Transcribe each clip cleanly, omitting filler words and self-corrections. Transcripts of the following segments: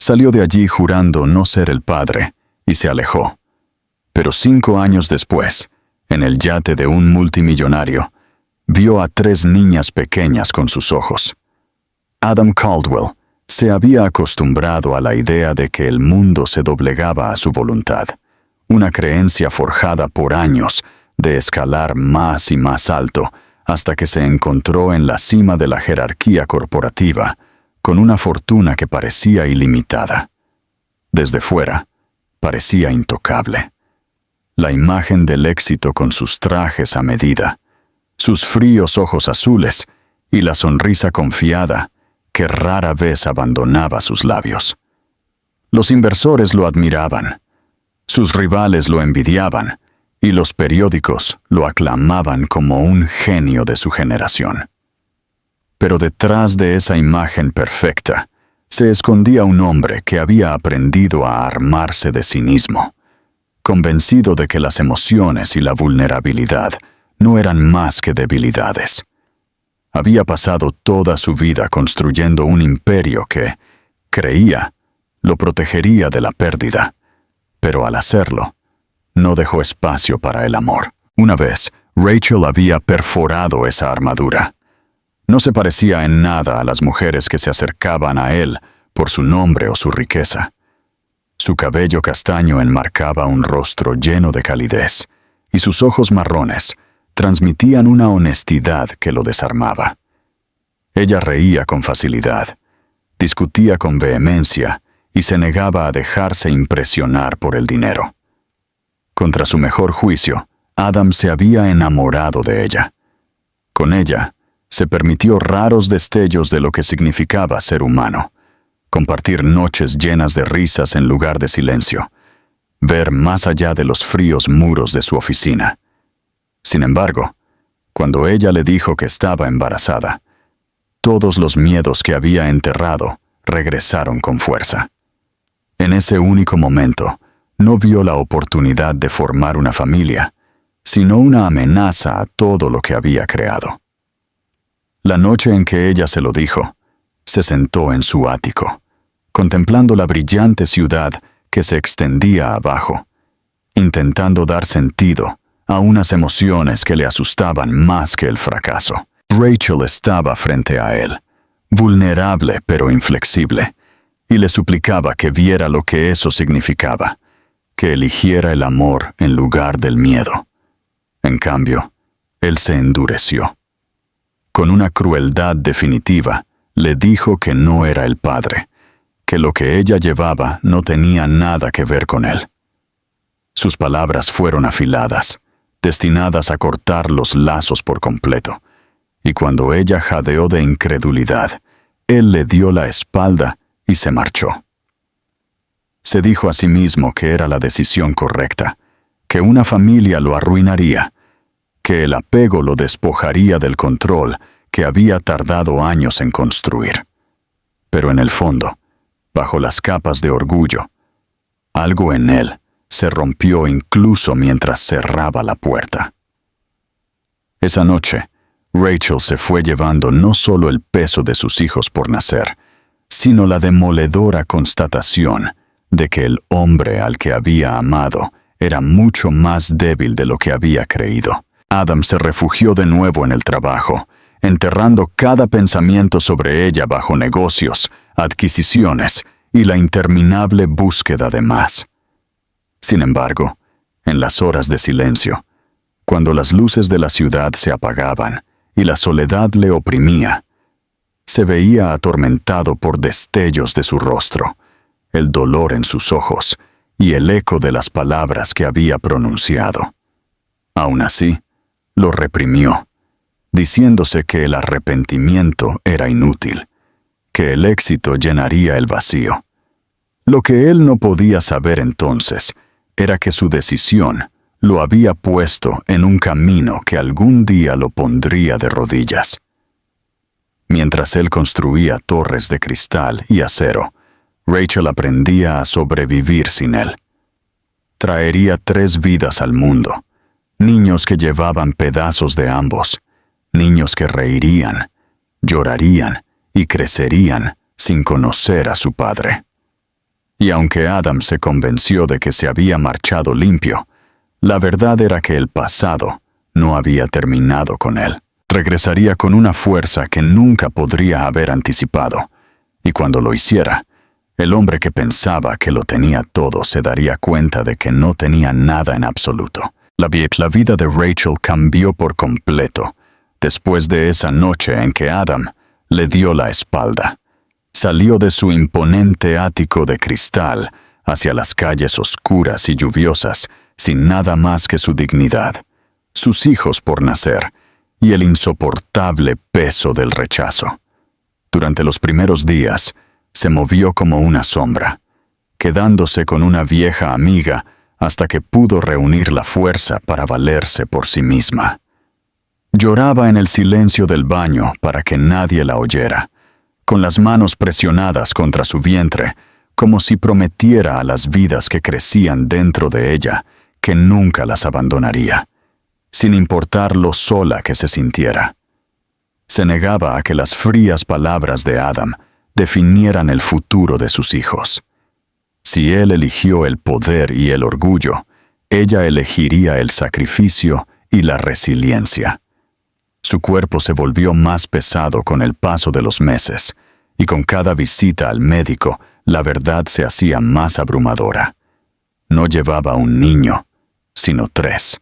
Salió de allí jurando no ser el padre y se alejó. Pero 5 años después, en el yate de un multimillonario, vio a 3 niñas pequeñas con sus ojos. Adam Caldwell se había acostumbrado a la idea de que el mundo se doblegaba a su voluntad, una creencia forjada por años de escalar más y más alto hasta que se encontró en la cima de la jerarquía corporativa, con una fortuna que parecía ilimitada. Desde fuera, parecía intocable. La imagen del éxito con sus trajes a medida, sus fríos ojos azules y la sonrisa confiada que rara vez abandonaba sus labios. Los inversores lo admiraban, sus rivales lo envidiaban y los periódicos lo aclamaban como un genio de su generación. Pero detrás de esa imagen perfecta se escondía un hombre que había aprendido a armarse de cinismo, convencido de que las emociones y la vulnerabilidad no eran más que debilidades. Había pasado toda su vida construyendo un imperio que, creía, lo protegería de la pérdida, pero al hacerlo, no dejó espacio para el amor. Una vez, Rachel había perforado esa armadura. No se parecía en nada a las mujeres que se acercaban a él por su nombre o su riqueza. Su cabello castaño enmarcaba un rostro lleno de calidez, y sus ojos marrones transmitían una honestidad que lo desarmaba. Ella reía con facilidad, discutía con vehemencia y se negaba a dejarse impresionar por el dinero. Contra su mejor juicio, Adam se había enamorado de ella. Con ella, se permitió raros destellos de lo que significaba ser humano, compartir noches llenas de risas en lugar de silencio, ver más allá de los fríos muros de su oficina. Sin embargo, cuando ella le dijo que estaba embarazada, todos los miedos que había enterrado regresaron con fuerza. En ese único momento, no vio la oportunidad de formar una familia, sino una amenaza a todo lo que había creado. La noche en que ella se lo dijo, se sentó en su ático, contemplando la brillante ciudad que se extendía abajo, intentando dar sentido a unas emociones que le asustaban más que el fracaso. Rachel estaba frente a él, vulnerable pero inflexible, y le suplicaba que viera lo que eso significaba, que eligiera el amor en lugar del miedo. En cambio, él se endureció. Con una crueldad definitiva, le dijo que no era el padre, que lo que ella llevaba no tenía nada que ver con él. Sus palabras fueron afiladas, destinadas a cortar los lazos por completo, y cuando ella jadeó de incredulidad, él le dio la espalda y se marchó. Se dijo a sí mismo que era la decisión correcta, que una familia lo arruinaría, que el apego lo despojaría del control que había tardado años en construir. Pero en el fondo, bajo las capas de orgullo, algo en él se rompió incluso mientras cerraba la puerta. Esa noche, Rachel se fue llevando no solo el peso de sus hijos por nacer, sino la demoledora constatación de que el hombre al que había amado era mucho más débil de lo que había creído. Adam se refugió de nuevo en el trabajo, enterrando cada pensamiento sobre ella bajo negocios, adquisiciones y la interminable búsqueda de más. Sin embargo, en las horas de silencio, cuando las luces de la ciudad se apagaban y la soledad le oprimía, se veía atormentado por destellos de su rostro, el dolor en sus ojos y el eco de las palabras que había pronunciado. Aún así, lo reprimió, diciéndose que el arrepentimiento era inútil, que el éxito llenaría el vacío. Lo que él no podía saber entonces era que su decisión lo había puesto en un camino que algún día lo pondría de rodillas. Mientras él construía torres de cristal y acero, Rachel aprendía a sobrevivir sin él. Traería 3 vidas al mundo, niños que llevaban pedazos de ambos, niños que reirían, llorarían y crecerían sin conocer a su padre. Y aunque Adam se convenció de que se había marchado limpio, la verdad era que el pasado no había terminado con él. Regresaría con una fuerza que nunca podría haber anticipado, y cuando lo hiciera, el hombre que pensaba que lo tenía todo se daría cuenta de que no tenía nada en absoluto. La vida de Rachel cambió por completo después de esa noche en que Adam le dio la espalda. Salió de su imponente ático de cristal hacia las calles oscuras y lluviosas sin nada más que su dignidad, sus hijos por nacer y el insoportable peso del rechazo. Durante los primeros días, se movió como una sombra, quedándose con una vieja amiga hasta que pudo reunir la fuerza para valerse por sí misma. Lloraba en el silencio del baño para que nadie la oyera, con las manos presionadas contra su vientre, como si prometiera a las vidas que crecían dentro de ella que nunca las abandonaría, sin importar lo sola que se sintiera. Se negaba a que las frías palabras de Adam definieran el futuro de sus hijos. Si él eligió el poder y el orgullo, ella elegiría el sacrificio y la resiliencia. Su cuerpo se volvió más pesado con el paso de los meses, y con cada visita al médico, la verdad se hacía más abrumadora. No llevaba un niño, sino 3.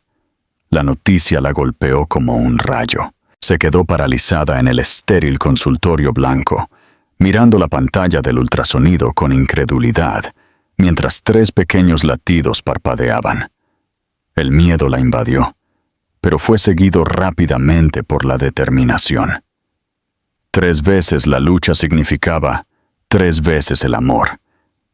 La noticia la golpeó como un rayo. Se quedó paralizada en el estéril consultorio blanco, mirando la pantalla del ultrasonido con incredulidad, mientras 3 pequeños latidos parpadeaban. El miedo la invadió, pero fue seguido rápidamente por la determinación. 3 veces la lucha significaba 3 veces el amor,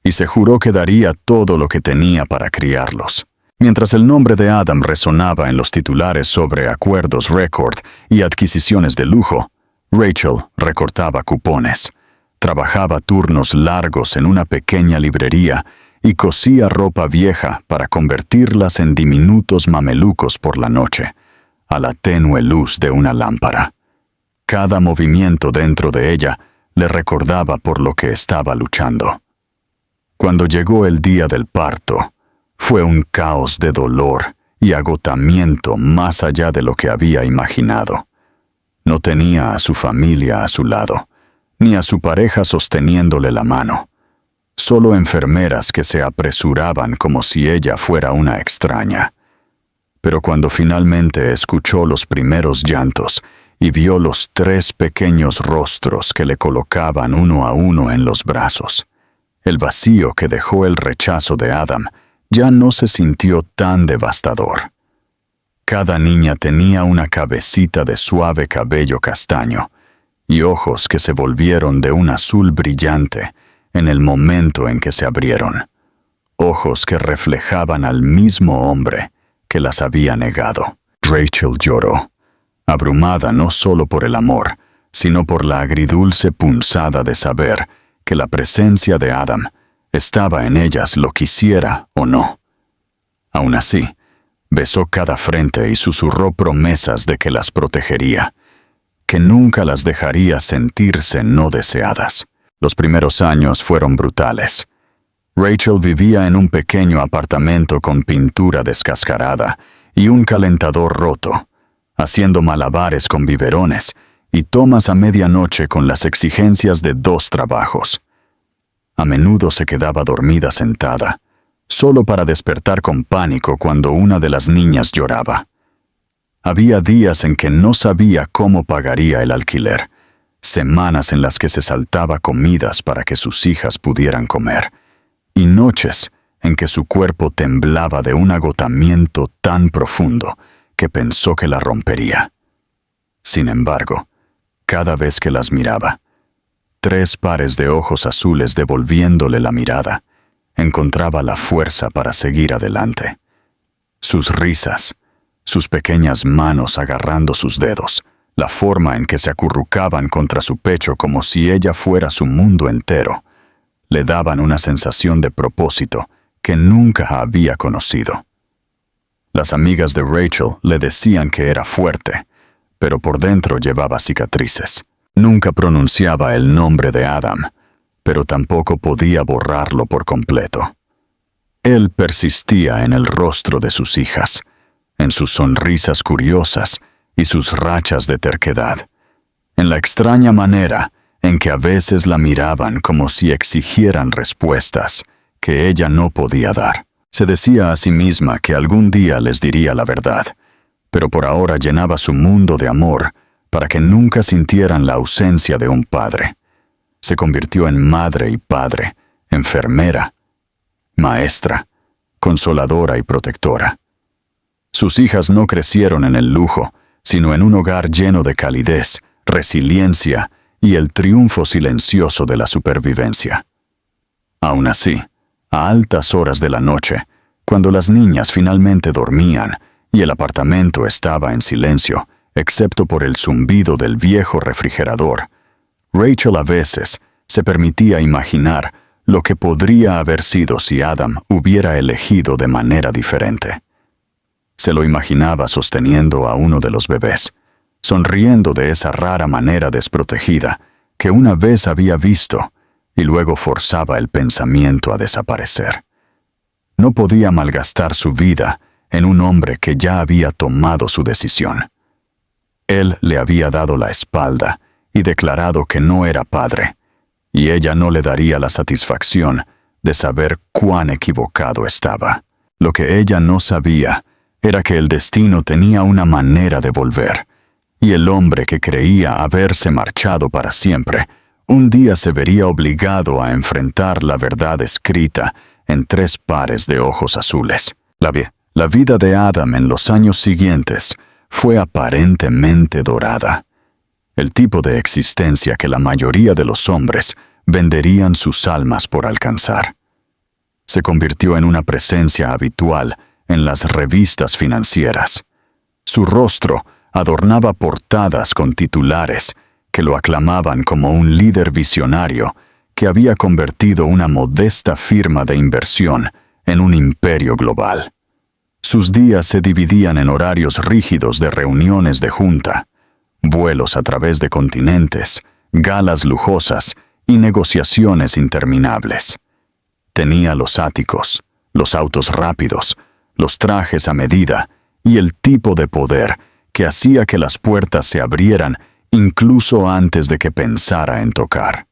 y se juró que daría todo lo que tenía para criarlos. Mientras el nombre de Adam resonaba en los titulares sobre acuerdos récord y adquisiciones de lujo, Rachel recortaba cupones, trabajaba turnos largos en una pequeña librería y cosía ropa vieja para convertirlas en diminutos mamelucos por la noche, a la tenue luz de una lámpara. Cada movimiento dentro de ella le recordaba por lo que estaba luchando. Cuando llegó el día del parto, fue un caos de dolor y agotamiento más allá de lo que había imaginado. No tenía a su familia a su lado, ni a su pareja sosteniéndole la mano. Solo enfermeras que se apresuraban como si ella fuera una extraña. Pero cuando finalmente escuchó los primeros llantos y vio los 3 pequeños rostros que le colocaban uno a uno en los brazos, el vacío que dejó el rechazo de Adam ya no se sintió tan devastador. Cada niña tenía una cabecita de suave cabello castaño y ojos que se volvieron de un azul brillante en el momento en que se abrieron. Ojos que reflejaban al mismo hombre que las había negado. Rachel lloró, abrumada no solo por el amor, sino por la agridulce punzada de saber que la presencia de Adam estaba en ellas lo quisiera o no. Aún así, besó cada frente y susurró promesas de que las protegería, que nunca las dejaría sentirse no deseadas. Los primeros años fueron brutales. Rachel vivía en un pequeño apartamento con pintura descascarada y un calentador roto, haciendo malabares con biberones y tomas a medianoche con las exigencias de 2 trabajos. A menudo se quedaba dormida sentada, solo para despertar con pánico cuando una de las niñas lloraba. Había días en que no sabía cómo pagaría el alquiler, semanas en las que se saltaba comidas para que sus hijas pudieran comer, y noches en que su cuerpo temblaba de un agotamiento tan profundo que pensó que la rompería. Sin embargo, cada vez que las miraba, 3 pares de ojos azules devolviéndole la mirada, encontraba la fuerza para seguir adelante. Sus risas, sus pequeñas manos agarrando sus dedos, la forma en que se acurrucaban contra su pecho como si ella fuera su mundo entero, le daban una sensación de propósito que nunca había conocido. Las amigas de Rachel le decían que era fuerte, pero por dentro llevaba cicatrices. Nunca pronunciaba el nombre de Adam, pero tampoco podía borrarlo por completo. Él persistía en el rostro de sus hijas, en sus sonrisas curiosas y sus rachas de terquedad, en la extraña manera en que a veces la miraban como si exigieran respuestas que ella no podía dar. Se decía a sí misma que algún día les diría la verdad, pero por ahora llenaba su mundo de amor para que nunca sintieran la ausencia de un padre. Se convirtió en madre y padre, enfermera, maestra, consoladora y protectora. Sus hijas no crecieron en el lujo, sino en un hogar lleno de calidez, resiliencia y el triunfo silencioso de la supervivencia. Aún así, a altas horas de la noche, cuando las niñas finalmente dormían y el apartamento estaba en silencio, excepto por el zumbido del viejo refrigerador, Rachel a veces se permitía imaginar lo que podría haber sido si Adam hubiera elegido de manera diferente. Se lo imaginaba sosteniendo a uno de los bebés, sonriendo de esa rara manera desprotegida que una vez había visto, y luego forzaba el pensamiento a desaparecer. No podía malgastar su vida en un hombre que ya había tomado su decisión. Él le había dado la espalda y declarado que no era padre, y ella no le daría la satisfacción de saber cuán equivocado estaba. Lo que ella no sabía era que el destino tenía una manera de volver, y el hombre que creía haberse marchado para siempre, un día se vería obligado a enfrentar la verdad escrita en 3 pares de ojos azules. La vida de Adam en los años siguientes fue aparentemente dorada. El tipo de existencia que la mayoría de los hombres venderían sus almas por alcanzar. Se convirtió en una presencia habitual en las revistas financieras. Su rostro adornaba portadas con titulares que lo aclamaban como un líder visionario que había convertido una modesta firma de inversión en un imperio global. Sus días se dividían en horarios rígidos de reuniones de junta, vuelos a través de continentes, galas lujosas y negociaciones interminables. Tenía los áticos, los autos rápidos, los trajes a medida y el tipo de poder que hacía que las puertas se abrieran incluso antes de que pensara en tocar.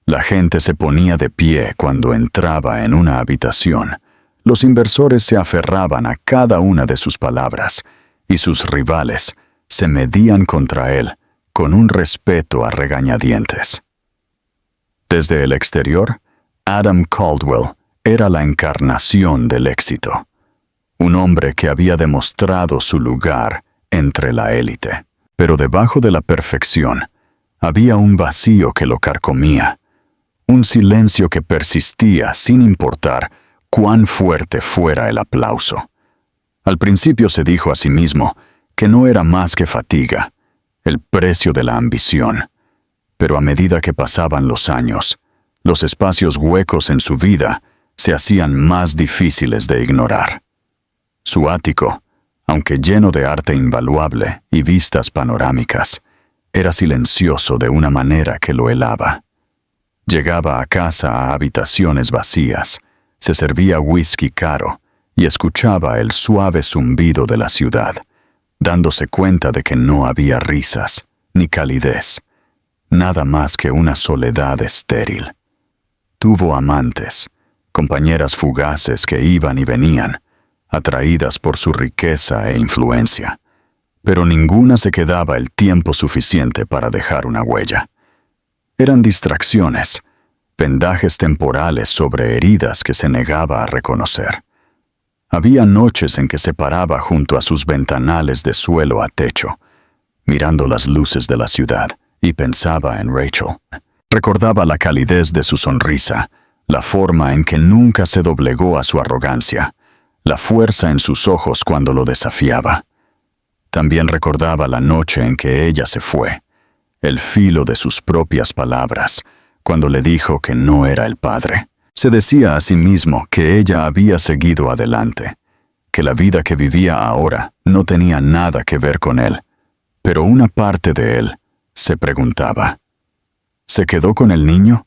La gente se ponía de pie cuando entraba en una habitación. Los inversores se aferraban a cada una de sus palabras y sus rivales se medían contra él con un respeto a regañadientes. Desde el exterior, Adam Caldwell era la encarnación del éxito. Un hombre que había demostrado su lugar entre la élite. Pero debajo de la perfección había un vacío que lo carcomía, un silencio que persistía sin importar cuán fuerte fuera el aplauso. Al principio se dijo a sí mismo que no era más que fatiga, el precio de la ambición. Pero a medida que pasaban los años, los espacios huecos en su vida se hacían más difíciles de ignorar. Su ático, aunque lleno de arte invaluable y vistas panorámicas, era silencioso de una manera que lo helaba. Llegaba a casa a habitaciones vacías, se servía whisky caro y escuchaba el suave zumbido de la ciudad, dándose cuenta de que no había risas ni calidez, nada más que una soledad estéril. Tuvo amantes, compañeras fugaces que iban y venían, atraídas por su riqueza e influencia, pero ninguna se quedaba el tiempo suficiente para dejar una huella. Eran distracciones, vendajes temporales sobre heridas que se negaba a reconocer. Había noches en que se paraba junto a sus ventanales de suelo a techo, mirando las luces de la ciudad, y pensaba en Rachel. Recordaba la calidez de su sonrisa, la forma en que nunca se doblegó a su arrogancia, la fuerza en sus ojos cuando lo desafiaba. También recordaba la noche en que ella se fue, el filo de sus propias palabras, cuando le dijo que no era el padre. Se decía a sí mismo que ella había seguido adelante, que la vida que vivía ahora no tenía nada que ver con él, pero una parte de él se preguntaba, ¿se quedó con el niño?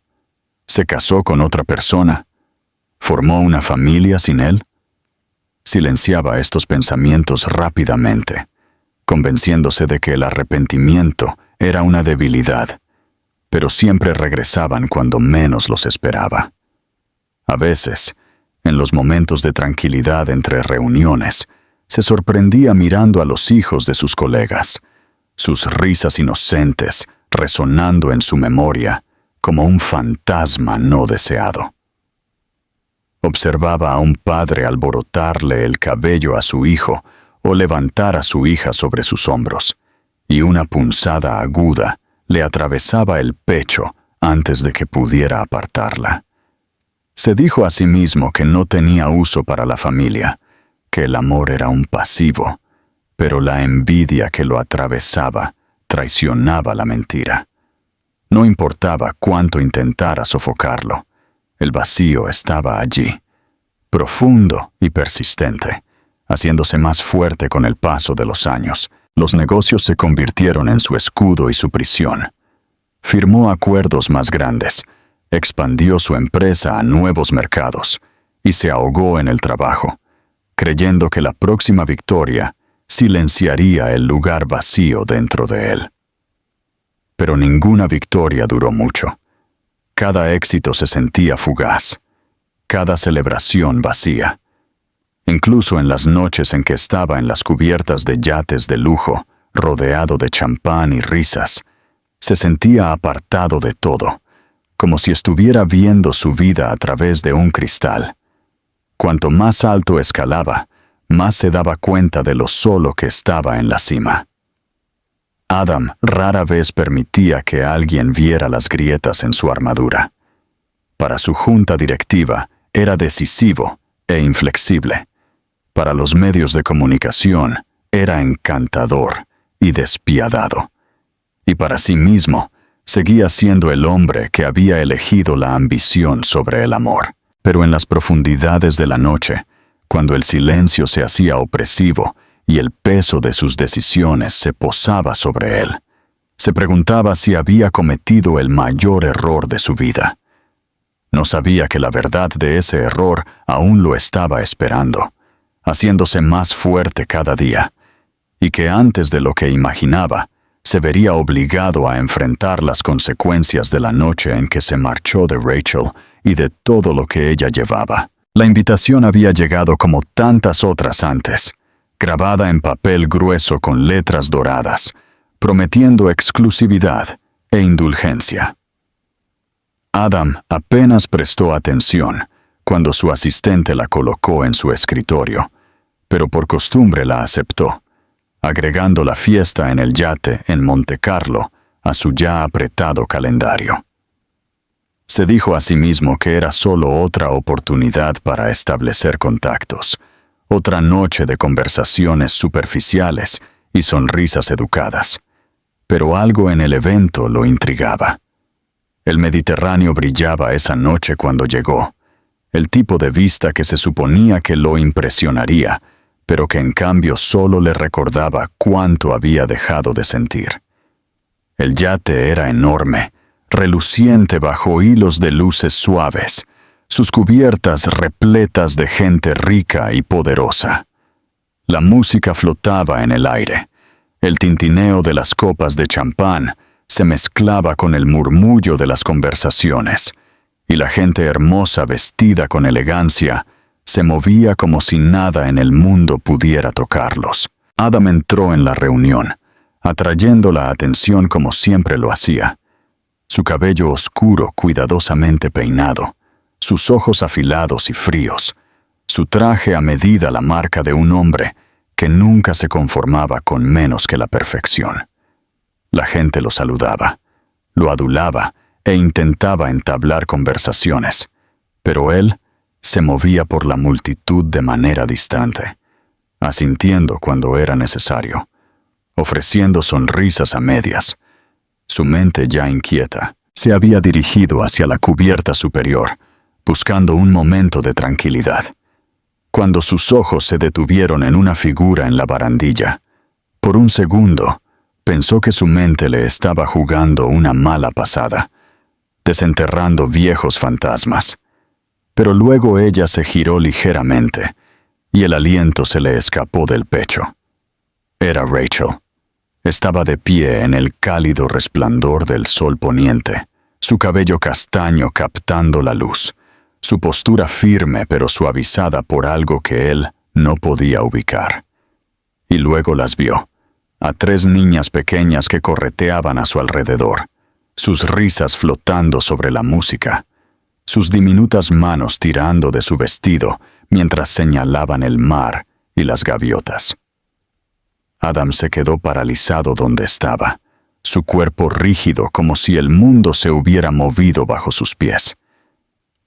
¿Se casó con otra persona? ¿Formó una familia sin él? Silenciaba estos pensamientos rápidamente, convenciéndose de que el arrepentimiento era una debilidad, pero siempre regresaban cuando menos los esperaba. A veces, en los momentos de tranquilidad entre reuniones, se sorprendía mirando a los hijos de sus colegas, sus risas inocentes resonando en su memoria como un fantasma no deseado. Observaba a un padre alborotarle el cabello a su hijo o levantar a su hija sobre sus hombros, y una punzada aguda le atravesaba el pecho antes de que pudiera apartarla. Se dijo a sí mismo que no tenía uso para la familia, que el amor era un pasivo, pero la envidia que lo atravesaba traicionaba la mentira. No importaba cuánto intentara sofocarlo, el vacío estaba allí, profundo y persistente, haciéndose más fuerte con el paso de los años. Los negocios se convirtieron en su escudo y su prisión. Firmó acuerdos más grandes, expandió su empresa a nuevos mercados y se ahogó en el trabajo, creyendo que la próxima victoria silenciaría el lugar vacío dentro de él. Pero ninguna victoria duró mucho. Cada éxito se sentía fugaz, cada celebración vacía. Incluso en las noches en que estaba en las cubiertas de yates de lujo, rodeado de champán y risas, se sentía apartado de todo, como si estuviera viendo su vida a través de un cristal. Cuanto más alto escalaba, más se daba cuenta de lo solo que estaba en la cima. Adam rara vez permitía que alguien viera las grietas en su armadura. Para su junta directiva era decisivo e inflexible. Para los medios de comunicación era encantador y despiadado. Y para sí mismo seguía siendo el hombre que había elegido la ambición sobre el amor. Pero en las profundidades de la noche, cuando el silencio se hacía opresivo y el peso de sus decisiones se posaba sobre él, se preguntaba si había cometido el mayor error de su vida. No sabía que la verdad de ese error aún lo estaba esperando, haciéndose más fuerte cada día, y que antes de lo que imaginaba, se vería obligado a enfrentar las consecuencias de la noche en que se marchó de Rachel y de todo lo que ella llevaba. La invitación había llegado como tantas otras antes, grabada en papel grueso con letras doradas, prometiendo exclusividad e indulgencia. Adam apenas prestó atención cuando su asistente la colocó en su escritorio, pero por costumbre la aceptó, agregando la fiesta en el yate en Monte Carlo a su ya apretado calendario. Se dijo a sí mismo que era solo otra oportunidad para establecer contactos, otra noche de conversaciones superficiales y sonrisas educadas, pero algo en el evento lo intrigaba. El Mediterráneo brillaba esa noche cuando llegó, el tipo de vista que se suponía que lo impresionaría, pero que en cambio solo le recordaba cuánto había dejado de sentir. El yate era enorme, reluciente bajo hilos de luces suaves, sus cubiertas repletas de gente rica y poderosa. La música flotaba en el aire, el tintineo de las copas de champán se mezclaba con el murmullo de las conversaciones, y la gente hermosa vestida con elegancia se movía como si nada en el mundo pudiera tocarlos. Adam entró en la reunión, atrayendo la atención como siempre lo hacía. Su cabello oscuro cuidadosamente peinado, sus ojos afilados y fríos, su traje a medida la marca de un hombre que nunca se conformaba con menos que la perfección. La gente lo saludaba, lo adulaba e intentaba entablar conversaciones, pero él se movía por la multitud de manera distante, asintiendo cuando era necesario, ofreciendo sonrisas a medias. Su mente ya inquieta se había dirigido hacia la cubierta superior, buscando un momento de tranquilidad. Cuando sus ojos se detuvieron en una figura en la barandilla, por un segundo pensó que su mente le estaba jugando una mala pasada, desenterrando viejos fantasmas. Pero luego ella se giró ligeramente, y el aliento se le escapó del pecho. Era Rachel. Estaba de pie en el cálido resplandor del sol poniente, su cabello castaño captando la luz, su postura firme pero suavizada por algo que él no podía ubicar. Y luego las vio, a 3 niñas pequeñas que correteaban a su alrededor, sus risas flotando sobre la música, sus diminutas manos tirando de su vestido mientras señalaban el mar y las gaviotas. Adam se quedó paralizado donde estaba, su cuerpo rígido como si el mundo se hubiera movido bajo sus pies.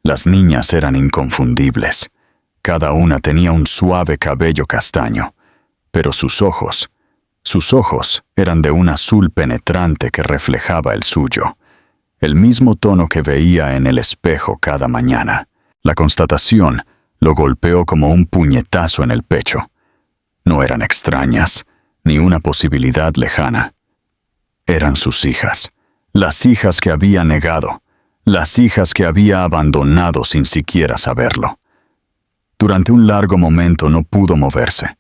Las niñas eran inconfundibles. Cada una tenía un suave cabello castaño, pero sus ojos eran de un azul penetrante que reflejaba el suyo, el mismo tono que veía en el espejo cada mañana. La constatación lo golpeó como un puñetazo en el pecho. No eran extrañas, ni una posibilidad lejana. Eran sus hijas, las hijas que había negado, las hijas que había abandonado sin siquiera saberlo. Durante un largo momento no pudo moverse.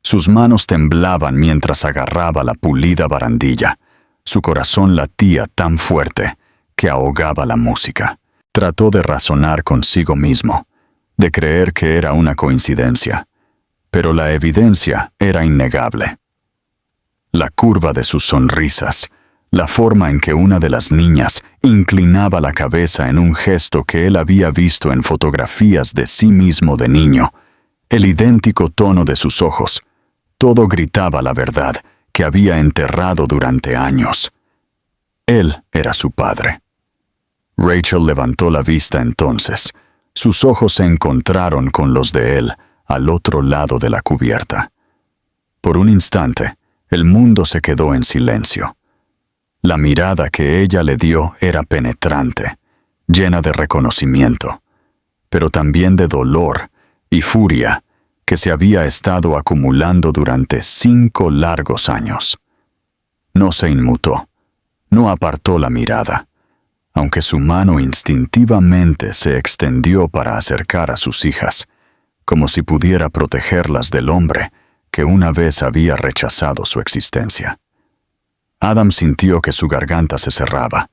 Sus manos temblaban mientras agarraba la pulida barandilla. Su corazón latía tan fuerte que ahogaba la música. Trató de razonar consigo mismo, de creer que era una coincidencia, pero la evidencia era innegable. La curva de sus sonrisas, la forma en que una de las niñas inclinaba la cabeza en un gesto que él había visto en fotografías de sí mismo de niño, el idéntico tono de sus ojos, todo gritaba la verdad que había enterrado durante años. Él era su padre. Rachel levantó la vista entonces. Sus ojos se encontraron con los de él al otro lado de la cubierta. Por un instante, el mundo se quedó en silencio. La mirada que ella le dio era penetrante, llena de reconocimiento, pero también de dolor y furia que se había estado acumulando durante 5 largos años. No se inmutó, no apartó la mirada, aunque su mano instintivamente se extendió para acercar a sus hijas, como si pudiera protegerlas del hombre que una vez había rechazado su existencia. Adam sintió que su garganta se cerraba,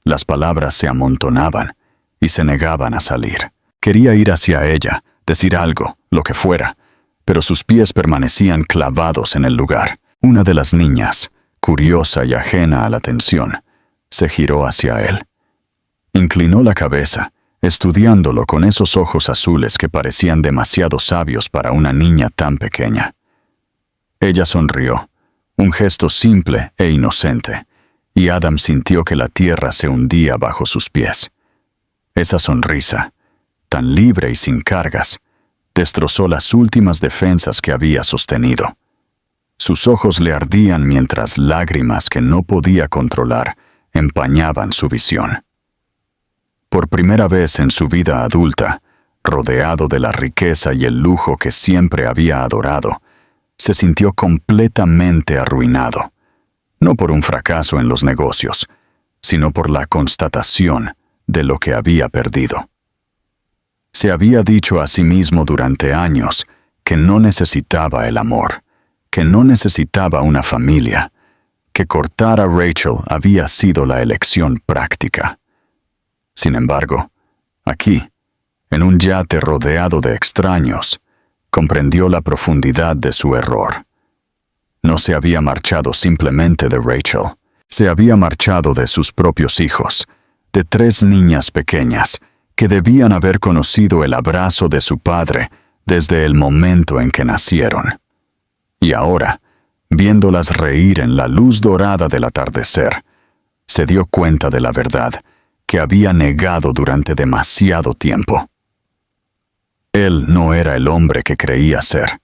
las palabras se amontonaban y se negaban a salir. Quería ir hacia ella, decir algo, lo que fuera, pero sus pies permanecían clavados en el lugar. Una de las niñas, curiosa y ajena a la tensión, se giró hacia él. Inclinó la cabeza, estudiándolo con esos ojos azules que parecían demasiado sabios para una niña tan pequeña. Ella sonrió, un gesto simple e inocente, y Adam sintió que la tierra se hundía bajo sus pies. Esa sonrisa, tan libre y sin cargas, destrozó las últimas defensas que había sostenido. Sus ojos le ardían mientras lágrimas que no podía controlar empañaban su visión. Por primera vez en su vida adulta, rodeado de la riqueza y el lujo que siempre había adorado, se sintió completamente arruinado, no por un fracaso en los negocios, sino por la constatación de lo que había perdido. Se había dicho a sí mismo durante años que no necesitaba el amor, que no necesitaba una familia, que cortar a Rachel había sido la elección práctica. Sin embargo, aquí, en un yate rodeado de extraños, comprendió la profundidad de su error. No se había marchado simplemente de Rachel, se había marchado de sus propios hijos, de 3 niñas pequeñas que debían haber conocido el abrazo de su padre desde el momento en que nacieron. Y ahora, viéndolas reír en la luz dorada del atardecer, se dio cuenta de la verdad que había negado durante demasiado tiempo. Él no era el hombre que creía ser,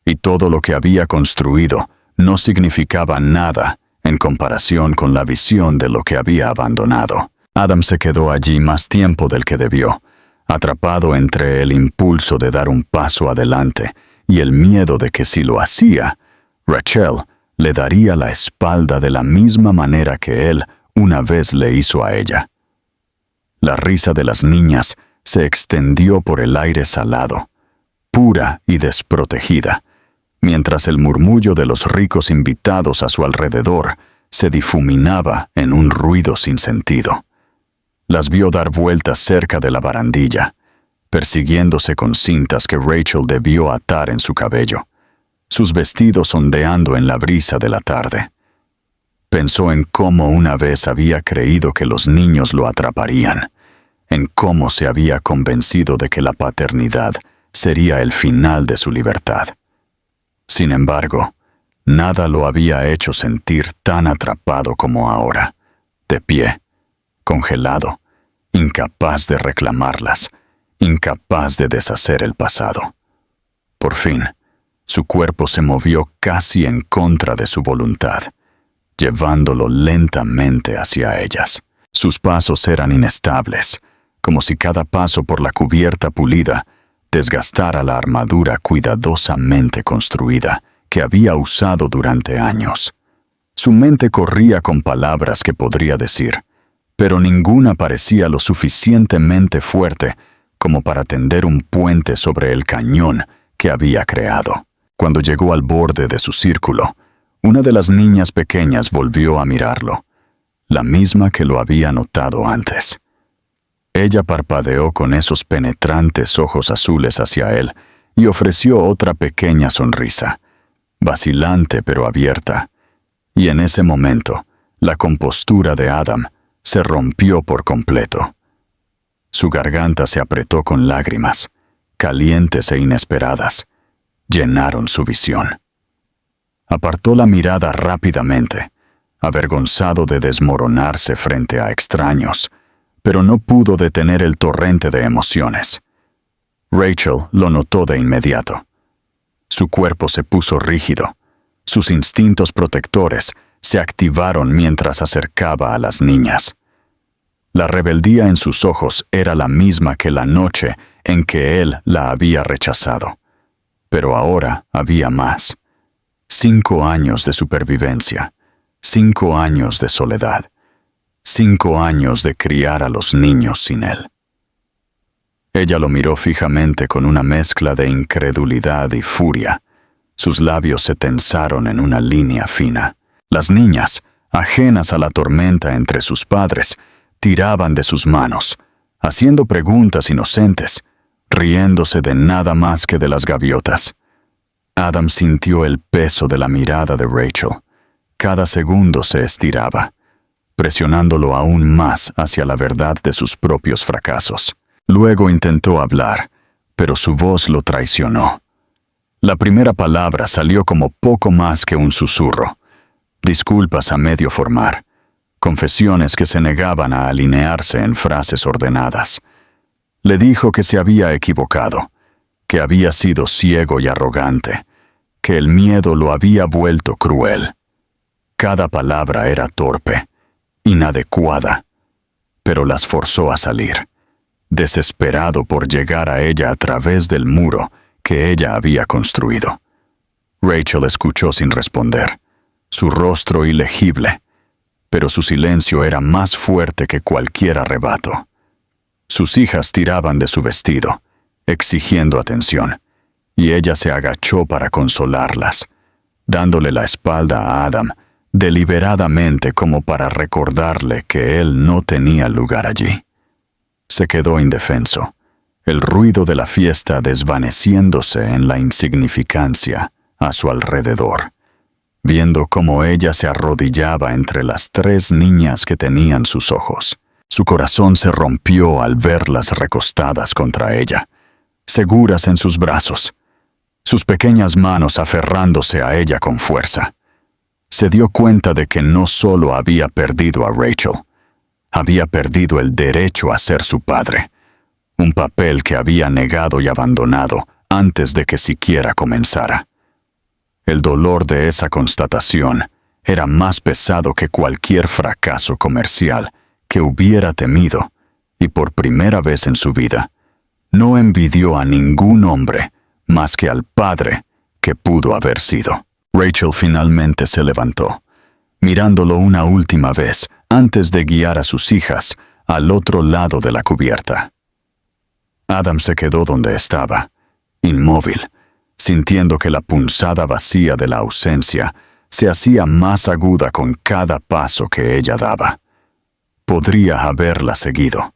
y todo lo que había construido no significaba nada en comparación con la visión de lo que había abandonado. Adam se quedó allí más tiempo del que debió, atrapado entre el impulso de dar un paso adelante y el miedo de que si lo hacía, Rachel le daría la espalda de la misma manera que él una vez le hizo a ella. La risa de las niñas se extendió por el aire salado, pura y desprotegida, mientras el murmullo de los ricos invitados a su alrededor se difuminaba en un ruido sin sentido. Las vio dar vueltas cerca de la barandilla, persiguiéndose con cintas que Rachel debió atar en su cabello, sus vestidos ondeando en la brisa de la tarde. Pensó en cómo una vez había creído que los niños lo atraparían, en cómo se había convencido de que la paternidad sería el final de su libertad. Sin embargo, nada lo había hecho sentir tan atrapado como ahora, de pie, congelado, incapaz de reclamarlas, incapaz de deshacer el pasado. Por fin, su cuerpo se movió casi en contra de su voluntad, llevándolo lentamente hacia ellas. Sus pasos eran inestables, como si cada paso por la cubierta pulida desgastara la armadura cuidadosamente construida que había usado durante años. Su mente corría con palabras que podría decir, pero ninguna parecía lo suficientemente fuerte como para tender un puente sobre el cañón que había creado. Cuando llegó al borde de su círculo, una de las niñas pequeñas volvió a mirarlo, la misma que lo había notado antes. Ella parpadeó con esos penetrantes ojos azules hacia él y ofreció otra pequeña sonrisa, vacilante pero abierta, y en ese momento la compostura de Adam se rompió por completo. Su garganta se apretó con lágrimas, calientes e inesperadas, llenaron su visión. Apartó la mirada rápidamente, avergonzado de desmoronarse frente a extraños, pero no pudo detener el torrente de emociones. Rachel lo notó de inmediato. Su cuerpo se puso rígido, sus instintos protectores se activaron mientras acercaba a las niñas. La rebeldía en sus ojos era la misma que la noche en que él la había rechazado. Pero ahora había más. 5 años de supervivencia, 5 años de soledad, 5 años de criar a los niños sin él. Ella lo miró fijamente con una mezcla de incredulidad y furia. Sus labios se tensaron en una línea fina. Las niñas, ajenas a la tormenta entre sus padres, tiraban de sus manos, haciendo preguntas inocentes, riéndose de nada más que de las gaviotas. Adam sintió el peso de la mirada de Rachel. Cada segundo se estiraba, presionándolo aún más hacia la verdad de sus propios fracasos. Luego intentó hablar, pero su voz lo traicionó. La primera palabra salió como poco más que un susurro. Disculpas a medio formar, confesiones que se negaban a alinearse en frases ordenadas. Le dijo que se había equivocado, que había sido ciego y arrogante, que el miedo lo había vuelto cruel. Cada palabra era torpe, inadecuada, pero las forzó a salir, desesperado por llegar a ella a través del muro que ella había construido. Rachel escuchó sin responder, su rostro ilegible, pero su silencio era más fuerte que cualquier arrebato. Sus hijas tiraban de su vestido, exigiendo atención, y ella se agachó para consolarlas, dándole la espalda a Adam, deliberadamente como para recordarle que él no tenía lugar allí. Se quedó indefenso, el ruido de la fiesta desvaneciéndose en la insignificancia a su alrededor, viendo cómo ella se arrodillaba entre las 3 niñas que tenían sus ojos. Su corazón se rompió al verlas recostadas contra ella, seguras en sus brazos, sus pequeñas manos aferrándose a ella con fuerza. Se dio cuenta de que no solo había perdido a Rachel, había perdido el derecho a ser su padre, un papel que había negado y abandonado antes de que siquiera comenzara. El dolor de esa constatación era más pesado que cualquier fracaso comercial que hubiera temido, y por primera vez en su vida, no envidió a ningún hombre más que al padre que pudo haber sido. Rachel finalmente se levantó, mirándolo una última vez antes de guiar a sus hijas al otro lado de la cubierta. Adam se quedó donde estaba, inmóvil, sintiendo que la punzada vacía de la ausencia se hacía más aguda con cada paso que ella daba. Podría haberla seguido.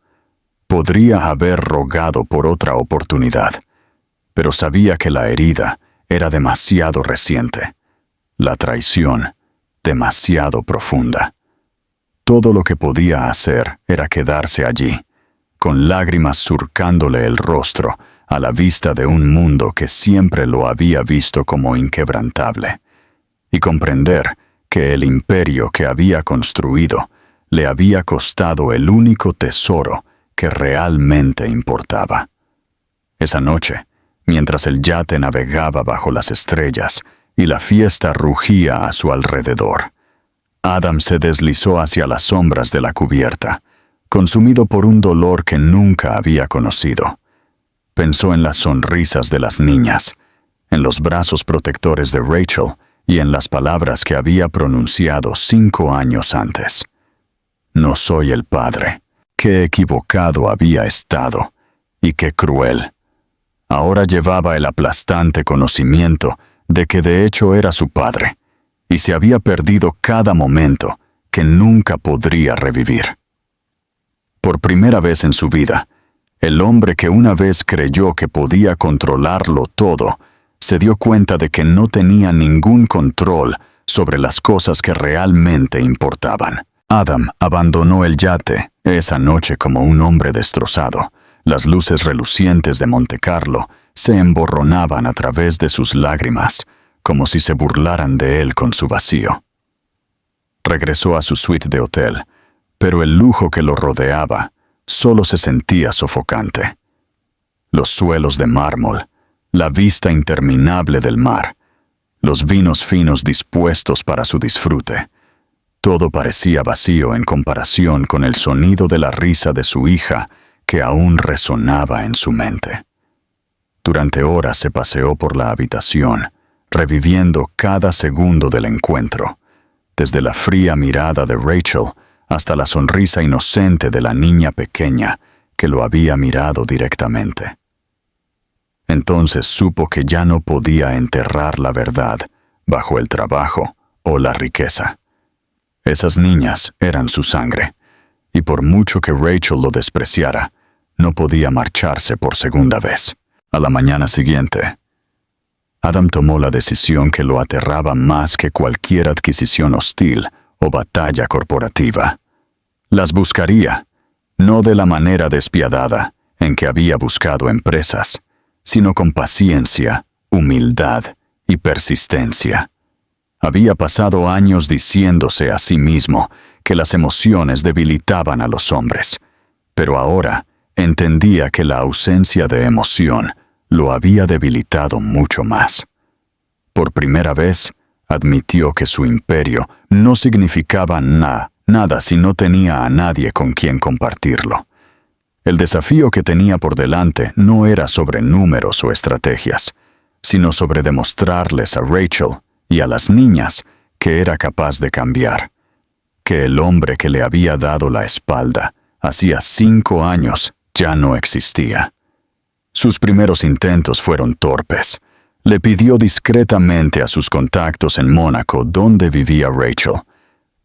Podría haber rogado por otra oportunidad, pero sabía que la herida era demasiado reciente, la traición demasiado profunda. Todo lo que podía hacer era quedarse allí, con lágrimas surcándole el rostro a la vista de un mundo que siempre lo había visto como inquebrantable, y comprender que el imperio que había construido le había costado el único tesoro que realmente importaba. Esa noche, mientras el yate navegaba bajo las estrellas y la fiesta rugía a su alrededor, Adam se deslizó hacia las sombras de la cubierta, consumido por un dolor que nunca había conocido. Pensó en las sonrisas de las niñas, en los brazos protectores de Rachel y en las palabras que había pronunciado 5 años antes. No soy el padre. Qué equivocado había estado, y qué cruel. Ahora llevaba el aplastante conocimiento de que de hecho era su padre, y se había perdido cada momento que nunca podría revivir. Por primera vez en su vida, el hombre que una vez creyó que podía controlarlo todo, se dio cuenta de que no tenía ningún control sobre las cosas que realmente importaban. Adam abandonó el yate esa noche como un hombre destrozado. Las luces relucientes de Monte Carlo se emborronaban a través de sus lágrimas, como si se burlaran de él con su vacío. Regresó a su suite de hotel, pero el lujo que lo rodeaba solo se sentía sofocante. Los suelos de mármol, la vista interminable del mar, los vinos finos dispuestos para su disfrute. Todo parecía vacío en comparación con el sonido de la risa de su hija que aún resonaba en su mente. Durante horas se paseó por la habitación, reviviendo cada segundo del encuentro, desde la fría mirada de Rachel hasta la sonrisa inocente de la niña pequeña que lo había mirado directamente. Entonces supo que ya no podía enterrar la verdad bajo el trabajo o la riqueza. Esas niñas eran su sangre, y por mucho que Rachel lo despreciara, no podía marcharse por segunda vez. A la mañana siguiente, Adam tomó la decisión que lo aterraba más que cualquier adquisición hostil o batalla corporativa. Las buscaría, no de la manera despiadada en que había buscado empresas, sino con paciencia, humildad y persistencia. Había pasado años diciéndose a sí mismo que las emociones debilitaban a los hombres, pero ahora entendía que la ausencia de emoción lo había debilitado mucho más. Por primera vez, admitió que su imperio no significaba nada si no tenía a nadie con quien compartirlo. El desafío que tenía por delante no era sobre números o estrategias, sino sobre demostrarles a Rachel y a las niñas que era capaz de cambiar, que el hombre que le había dado la espalda hacía 5 años ya no existía. Sus primeros intentos fueron torpes. Le pidió discretamente a sus contactos en Mónaco dónde vivía Rachel,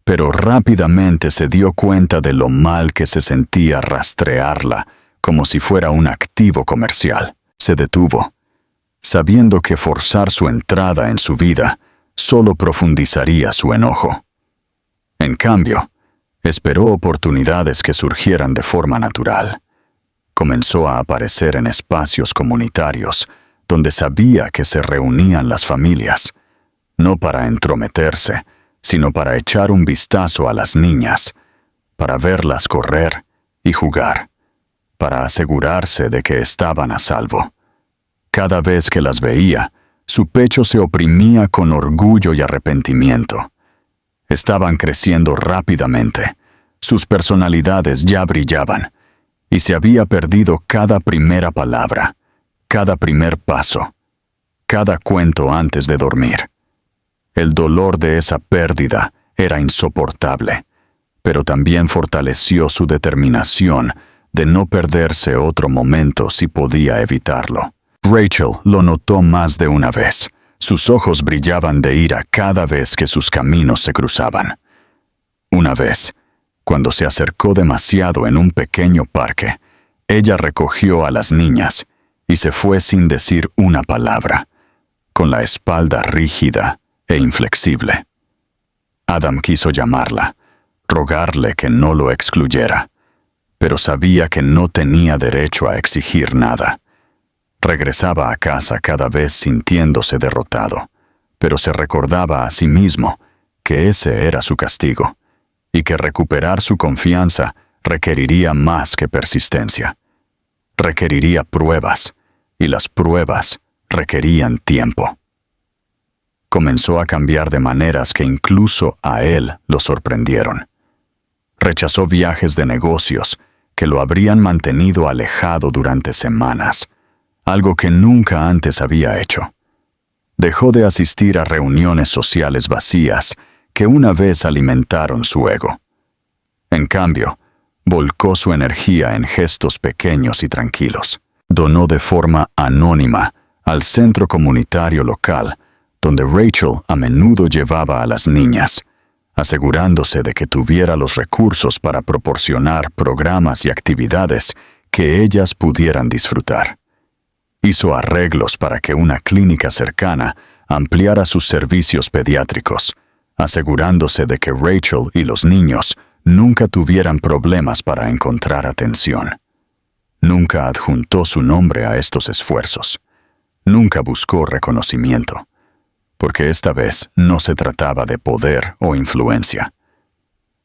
pero rápidamente se dio cuenta de lo mal que se sentía rastrearla como si fuera un activo comercial. Se detuvo, sabiendo que forzar su entrada en su vida solo profundizaría su enojo. En cambio, esperó oportunidades que surgieran de forma natural. Comenzó a aparecer en espacios comunitarios donde sabía que se reunían las familias, no para entrometerse, sino para echar un vistazo a las niñas, para verlas correr y jugar, para asegurarse de que estaban a salvo. Cada vez que las veía, su pecho se oprimía con orgullo y arrepentimiento. Estaban creciendo rápidamente, sus personalidades ya brillaban, y se había perdido cada primera palabra, cada primer paso, cada cuento antes de dormir. El dolor de esa pérdida era insoportable, pero también fortaleció su determinación de no perderse otro momento si podía evitarlo. Rachel lo notó más de una vez. Sus ojos brillaban de ira cada vez que sus caminos se cruzaban. Una vez, cuando se acercó demasiado en un pequeño parque, ella recogió a las niñas y se fue sin decir una palabra, con la espalda rígida e inflexible. Adam quiso llamarla, rogarle que no lo excluyera, pero sabía que no tenía derecho a exigir nada. Regresaba a casa cada vez sintiéndose derrotado, pero se recordaba a sí mismo que ese era su castigo, y que recuperar su confianza requeriría más que persistencia. Requeriría pruebas, y las pruebas requerían tiempo. Comenzó a cambiar de maneras que incluso a él lo sorprendieron. Rechazó viajes de negocios que lo habrían mantenido alejado durante semanas, algo que nunca antes había hecho. Dejó de asistir a reuniones sociales vacías que una vez alimentaron su ego. En cambio, volcó su energía en gestos pequeños y tranquilos. Donó de forma anónima al centro comunitario local, donde Rachel a menudo llevaba a las niñas, asegurándose de que tuviera los recursos para proporcionar programas y actividades que ellas pudieran disfrutar. Hizo arreglos para que una clínica cercana ampliara sus servicios pediátricos, asegurándose de que Rachel y los niños nunca tuvieran problemas para encontrar atención. Nunca adjuntó su nombre a estos esfuerzos. Nunca buscó reconocimiento, porque esta vez no se trataba de poder o influencia.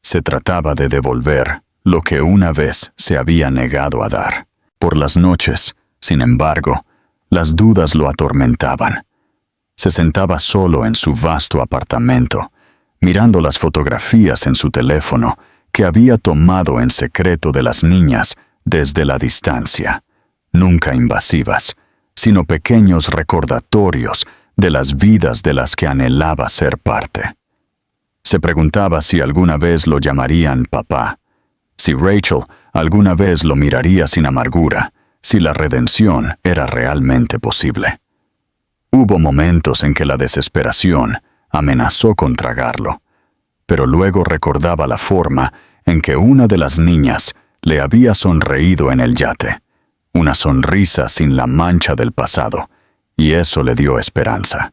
Se trataba de devolver lo que una vez se había negado a dar. Por las noches, sin embargo, las dudas lo atormentaban. Se sentaba solo en su vasto apartamento, mirando las fotografías en su teléfono que había tomado en secreto de las niñas desde la distancia, nunca invasivas, sino pequeños recordatorios de las vidas de las que anhelaba ser parte. Se preguntaba si alguna vez lo llamarían papá, si Rachel alguna vez lo miraría sin amargura, si la redención era realmente posible. Hubo momentos en que la desesperación amenazó con tragarlo, pero luego recordaba la forma en que una de las niñas le había sonreído en el yate, una sonrisa sin la mancha del pasado, y eso le dio esperanza.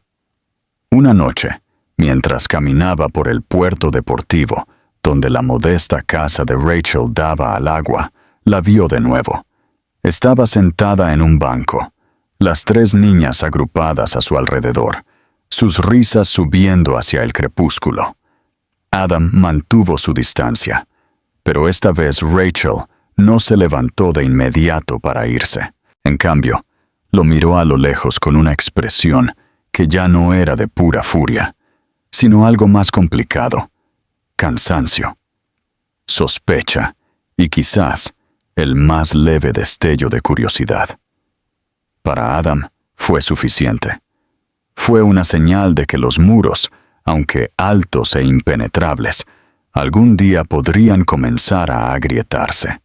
Una noche, mientras caminaba por el puerto deportivo, donde la modesta casa de Rachel daba al agua, la vio de nuevo. Estaba sentada en un banco, las 3 niñas agrupadas a su alrededor, sus risas subiendo hacia el crepúsculo. Adam mantuvo su distancia, pero esta vez Rachel no se levantó de inmediato para irse. En cambio, lo miró a lo lejos con una expresión que ya no era de pura furia, sino algo más complicado: cansancio, sospecha y quizás el más leve destello de curiosidad. Para Adam fue suficiente. Fue una señal de que los muros, aunque altos e impenetrables, algún día podrían comenzar a agrietarse.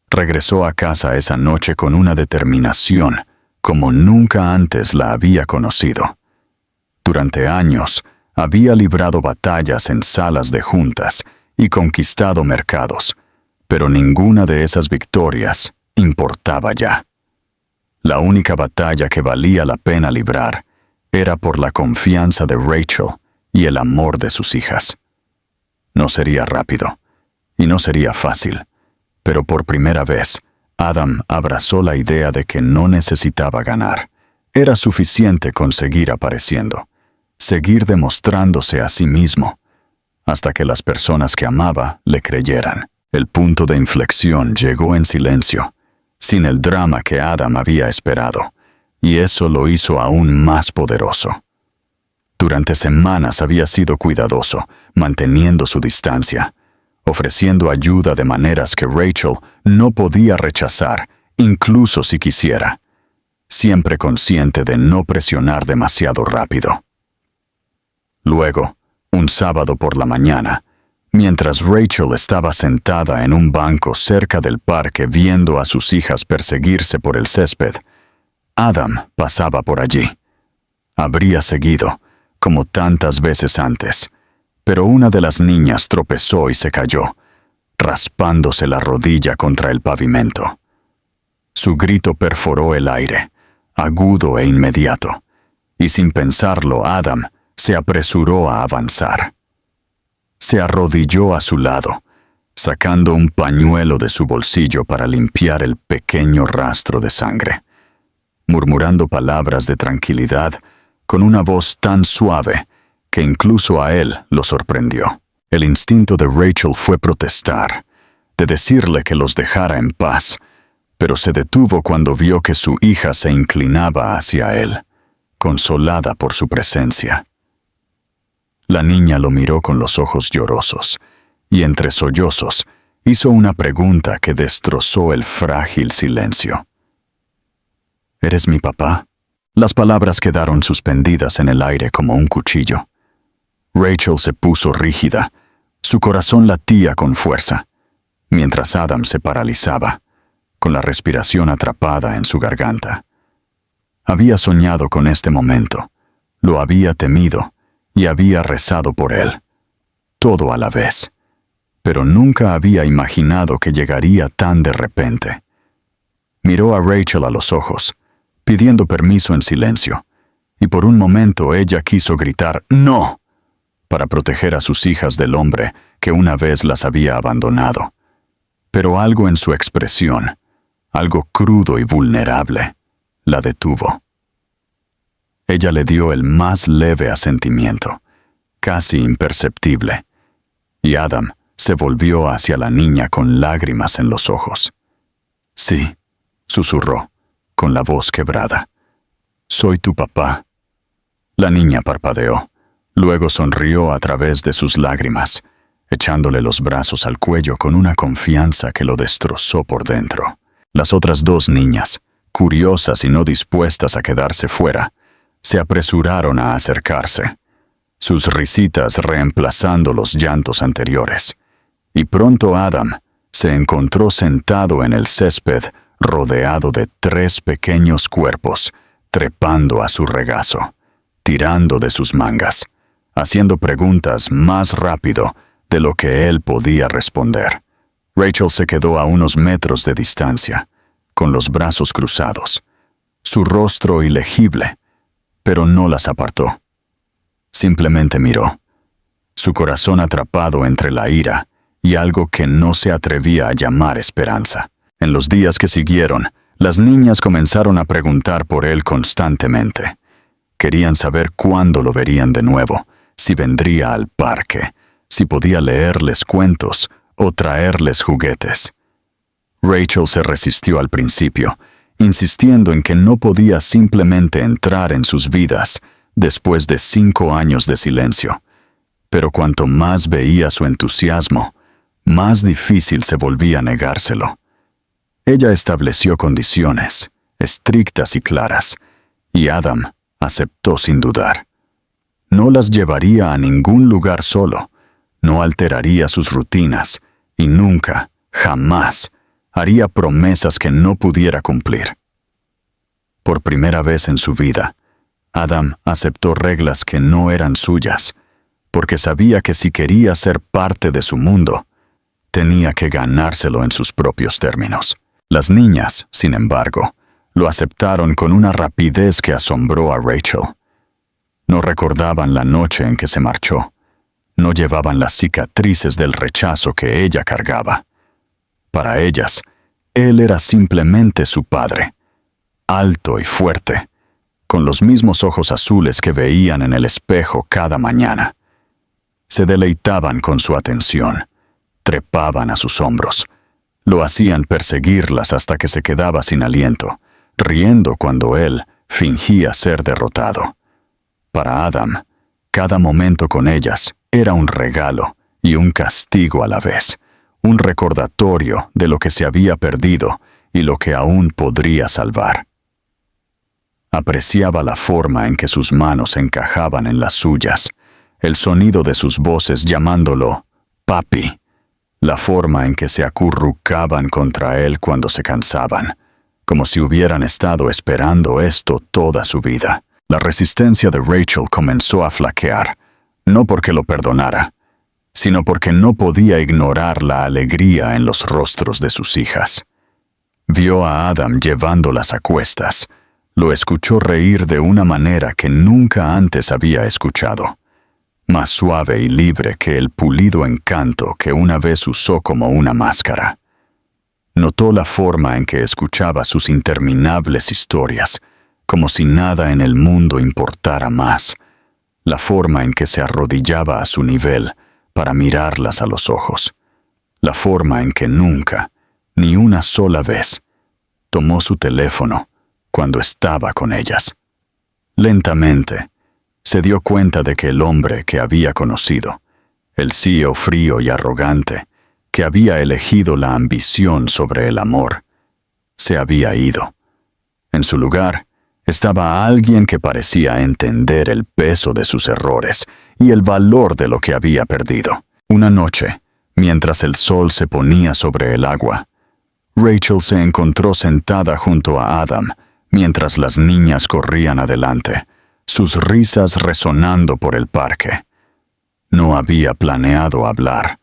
Regresó a casa esa noche con una determinación como nunca antes la había conocido. Durante años había librado batallas en salas de juntas y conquistado mercados, pero ninguna de esas victorias importaba ya. La única batalla que valía la pena librar era por la confianza de Rachel y el amor de sus hijas. No sería rápido, y no sería fácil, pero por primera vez, Adam abrazó la idea de que no necesitaba ganar. Era suficiente con seguir apareciendo, seguir demostrándose a sí mismo, hasta que las personas que amaba le creyeran. El punto de inflexión llegó en silencio, sin el drama que Adam había esperado, y eso lo hizo aún más poderoso. Durante semanas había sido cuidadoso, manteniendo su distancia, ofreciendo ayuda de maneras que Rachel no podía rechazar, incluso si quisiera, siempre consciente de no presionar demasiado rápido. Luego, un sábado por la mañana, Mientras Rachel estaba sentada en un banco cerca del parque viendo a sus hijas perseguirse por el césped, Adam pasaba por allí. Habría seguido, como tantas veces antes, pero una de las niñas tropezó y se cayó, raspándose la rodilla contra el pavimento. Su grito perforó el aire, agudo e inmediato, y sin pensarlo Adam se apresuró a avanzar. Se arrodilló a su lado, sacando un pañuelo de su bolsillo para limpiar el pequeño rastro de sangre, murmurando palabras de tranquilidad con una voz tan suave que incluso a él lo sorprendió. El instinto de Rachel fue protestar, de decirle que los dejara en paz, pero se detuvo cuando vio que su hija se inclinaba hacia él, consolada por su presencia. La niña lo miró con los ojos llorosos, y entre sollozos hizo una pregunta que destrozó el frágil silencio. ¿Eres mi papá? Las palabras quedaron suspendidas en el aire como un cuchillo. Rachel se puso rígida, su corazón latía con fuerza, mientras Adam se paralizaba, con la respiración atrapada en su garganta. Había soñado con este momento, lo había temido y había rezado por él, todo a la vez, pero nunca había imaginado que llegaría tan de repente. Miró a Rachel a los ojos, pidiendo permiso en silencio, y por un momento ella quiso gritar «¡No!» para proteger a sus hijas del hombre que una vez las había abandonado. Pero algo en su expresión, algo crudo y vulnerable, la detuvo. Ella le dio el más leve asentimiento, casi imperceptible, y Adam se volvió hacia la niña con lágrimas en los ojos. «Sí», susurró, con la voz quebrada. «Soy tu papá». La niña parpadeó, luego sonrió a través de sus lágrimas, echándole los brazos al cuello con una confianza que lo destrozó por dentro. Las otras dos niñas, curiosas y no dispuestas a quedarse fuera, se apresuraron a acercarse, sus risitas reemplazando los llantos anteriores, y pronto Adam se encontró sentado en el césped rodeado de 3 pequeños cuerpos, trepando a su regazo, tirando de sus mangas, haciendo preguntas más rápido de lo que él podía responder. Rachel se quedó a unos metros de distancia, con los brazos cruzados, su rostro ilegible, pero no las apartó. Simplemente miró, su corazón atrapado entre la ira y algo que no se atrevía a llamar esperanza. En los días que siguieron, las niñas comenzaron a preguntar por él constantemente. Querían saber cuándo lo verían de nuevo, si vendría al parque, si podía leerles cuentos o traerles juguetes. Rachel se resistió al principio, insistiendo en que no podía simplemente entrar en sus vidas después de 5 años de silencio. Pero cuanto más veía su entusiasmo, más difícil se volvía negárselo. Ella estableció condiciones, estrictas y claras, y Adam aceptó sin dudar. No las llevaría a ningún lugar solo, no alteraría sus rutinas, y nunca, jamás, haría promesas que no pudiera cumplir. Por primera vez en su vida, Adam aceptó reglas que no eran suyas, porque sabía que si quería ser parte de su mundo, tenía que ganárselo en sus propios términos. Las niñas, sin embargo, lo aceptaron con una rapidez que asombró a Rachel. No recordaban la noche en que se marchó, no llevaban las cicatrices del rechazo que ella cargaba. Para ellas, él era simplemente su padre, alto y fuerte, con los mismos ojos azules que veían en el espejo cada mañana. Se deleitaban con su atención, trepaban a sus hombros, lo hacían perseguirlas hasta que se quedaba sin aliento, riendo cuando él fingía ser derrotado. Para Adam, cada momento con ellas era un regalo y un castigo a la vez, un recordatorio de lo que se había perdido y lo que aún podría salvar. Apreciaba la forma en que sus manos encajaban en las suyas, el sonido de sus voces llamándolo papi, la forma en que se acurrucaban contra él cuando se cansaban, como si hubieran estado esperando esto toda su vida. La resistencia de Rachel comenzó a flaquear, no porque lo perdonara, sino porque no podía ignorar la alegría en los rostros de sus hijas. Vio a Adam llevándolas a cuestas, lo escuchó reír de una manera que nunca antes había escuchado, más suave y libre que el pulido encanto que una vez usó como una máscara. Notó la forma en que escuchaba sus interminables historias, como si nada en el mundo importara más, la forma en que se arrodillaba a su nivel para mirarlas a los ojos, la forma en que nunca, ni una sola vez, tomó su teléfono cuando estaba con ellas. Lentamente, se dio cuenta de que el hombre que había conocido, el CEO frío y arrogante, que había elegido la ambición sobre el amor, se había ido. En su lugar, estaba alguien que parecía entender el peso de sus errores y el valor de lo que había perdido. Una noche, mientras el sol se ponía sobre el agua, Rachel se encontró sentada junto a Adam mientras las niñas corrían adelante, sus risas resonando por el parque. No había planeado hablar,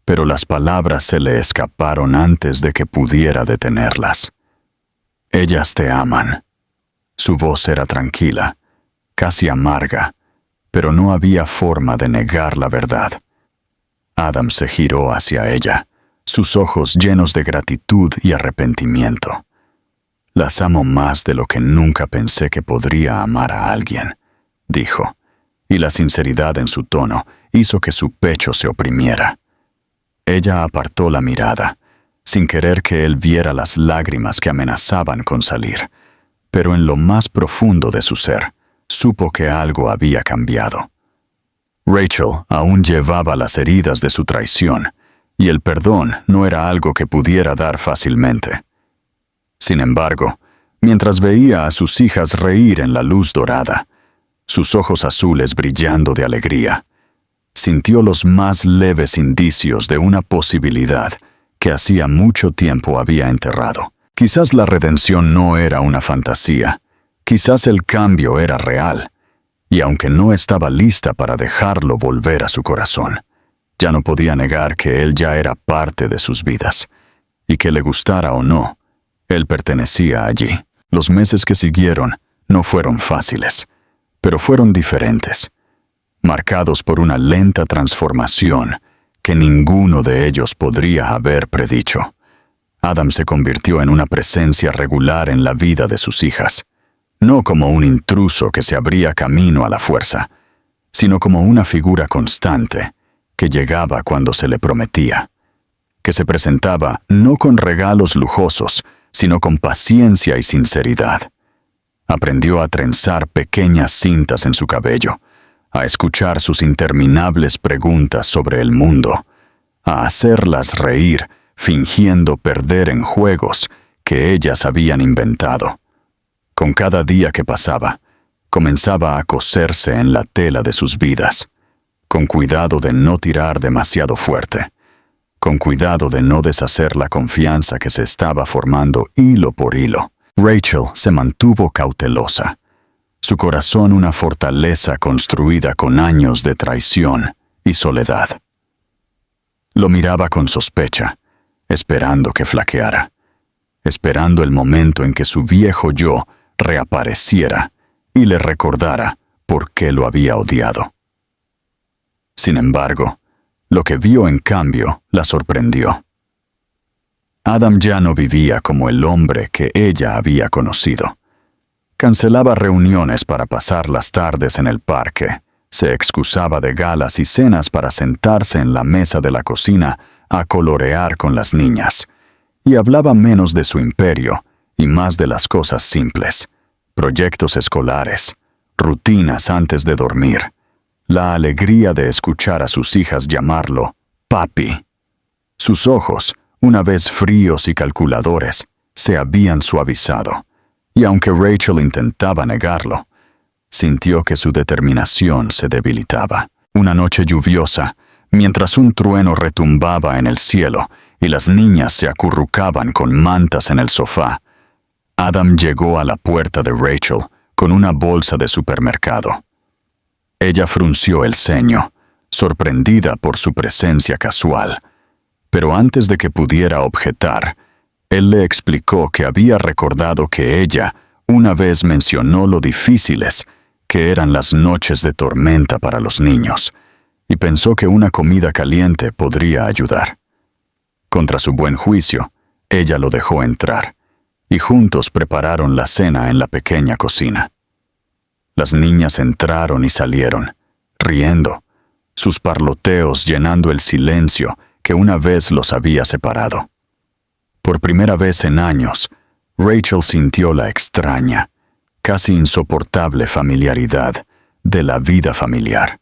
pero las palabras se le escaparon antes de que pudiera detenerlas. Ellas te aman. Su voz era tranquila, casi amarga, pero no había forma de negar la verdad. Adam se giró hacia ella, sus ojos llenos de gratitud y arrepentimiento. Las amo más de lo que nunca pensé que podría amar a alguien, dijo, y la sinceridad en su tono hizo que su pecho se oprimiera. Ella apartó la mirada, sin querer que él viera las lágrimas que amenazaban con salir, pero en lo más profundo de su ser, supo que algo había cambiado. Rachel aún llevaba las heridas de su traición, y el perdón no era algo que pudiera dar fácilmente. Sin embargo, mientras veía a sus hijas reír en la luz dorada, sus ojos azules brillando de alegría, sintió los más leves indicios de una posibilidad que hacía mucho tiempo había enterrado. Quizás la redención no era una fantasía, quizás el cambio era real, y aunque no estaba lista para dejarlo volver a su corazón, ya no podía negar que él ya era parte de sus vidas, y que le gustara o no, él pertenecía allí. Los meses que siguieron no fueron fáciles, pero fueron diferentes, marcados por una lenta transformación que ninguno de ellos podría haber predicho. Adam se convirtió en una presencia regular en la vida de sus hijas, no como un intruso que se abría camino a la fuerza, sino como una figura constante que llegaba cuando se le prometía, que se presentaba no con regalos lujosos, sino con paciencia y sinceridad. Aprendió a trenzar pequeñas cintas en su cabello, a escuchar sus interminables preguntas sobre el mundo, a hacerlas reír fingiendo perder en juegos que ellas habían inventado. Con cada día que pasaba, comenzaba a coserse en la tela de sus vidas, con cuidado de no tirar demasiado fuerte, con cuidado de no deshacer la confianza que se estaba formando hilo por hilo. Rachel se mantuvo cautelosa, su corazón una fortaleza construida con años de traición y soledad. Lo miraba con sospecha, esperando que flaqueara, esperando el momento en que su viejo yo reapareciera y le recordara por qué lo había odiado. Sin embargo, lo que vio en cambio la sorprendió. Adam ya no vivía como el hombre que ella había conocido. Cancelaba reuniones para pasar las tardes en el parque, se excusaba de galas y cenas para sentarse en la mesa de la cocina a colorear con las niñas, y hablaba menos de su imperio y más de las cosas simples, proyectos escolares, rutinas antes de dormir, la alegría de escuchar a sus hijas llamarlo papi. Sus ojos, una vez fríos y calculadores, se habían suavizado, y aunque Rachel intentaba negarlo, sintió que su determinación se debilitaba. Una noche lluviosa, Mientras un trueno retumbaba en el cielo y las niñas se acurrucaban con mantas en el sofá, Adam llegó a la puerta de Rachel con una bolsa de supermercado. Ella frunció el ceño, sorprendida por su presencia casual, pero antes de que pudiera objetar, él le explicó que había recordado que ella una vez mencionó lo difíciles que eran las noches de tormenta para los niños, y pensó que una comida caliente podría ayudar. Contra su buen juicio, ella lo dejó entrar, y juntos prepararon la cena en la pequeña cocina. Las niñas entraron y salieron, riendo, sus parloteos llenando el silencio que una vez los había separado. Por primera vez en años, Rachel sintió la extraña, casi insoportable familiaridad de la vida familiar,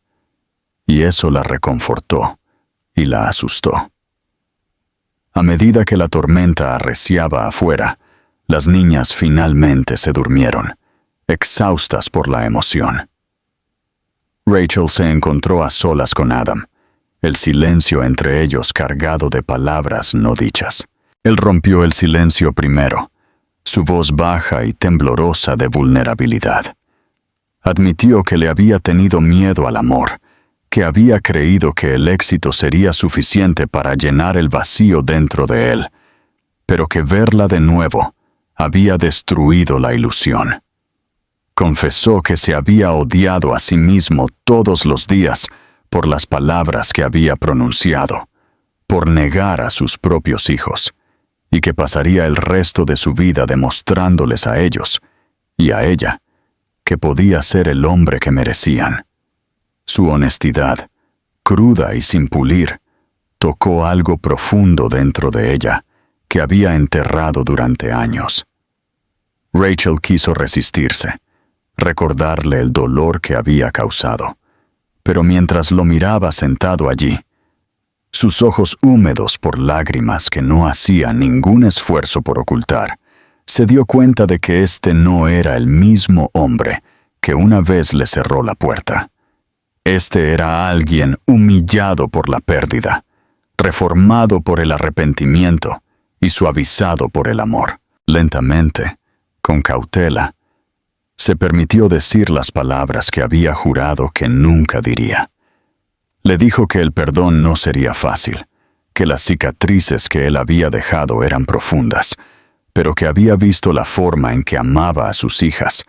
y eso la reconfortó y la asustó. A medida que la tormenta arreciaba afuera, las niñas finalmente se durmieron, exhaustas por la emoción. Rachel se encontró a solas con Adam, el silencio entre ellos cargado de palabras no dichas. Él rompió el silencio primero, su voz baja y temblorosa de vulnerabilidad. Admitió que le había tenido miedo al amor, que había creído que el éxito sería suficiente para llenar el vacío dentro de él, pero que verla de nuevo había destruido la ilusión. Confesó que se había odiado a sí mismo todos los días por las palabras que había pronunciado, por negar a sus propios hijos, y que pasaría el resto de su vida demostrándoles a ellos, y a ella, que podía ser el hombre que merecían. Su honestidad, cruda y sin pulir, tocó algo profundo dentro de ella que había enterrado durante años. Rachel quiso resistirse, recordarle el dolor que había causado, pero mientras lo miraba sentado allí, sus ojos húmedos por lágrimas que no hacía ningún esfuerzo por ocultar, se dio cuenta de que este no era el mismo hombre que una vez le cerró la puerta. Este era alguien humillado por la pérdida, reformado por el arrepentimiento y suavizado por el amor. Lentamente, con cautela, se permitió decir las palabras que había jurado que nunca diría. Le dijo que el perdón no sería fácil, que las cicatrices que él había dejado eran profundas, pero que había visto la forma en que amaba a sus hijas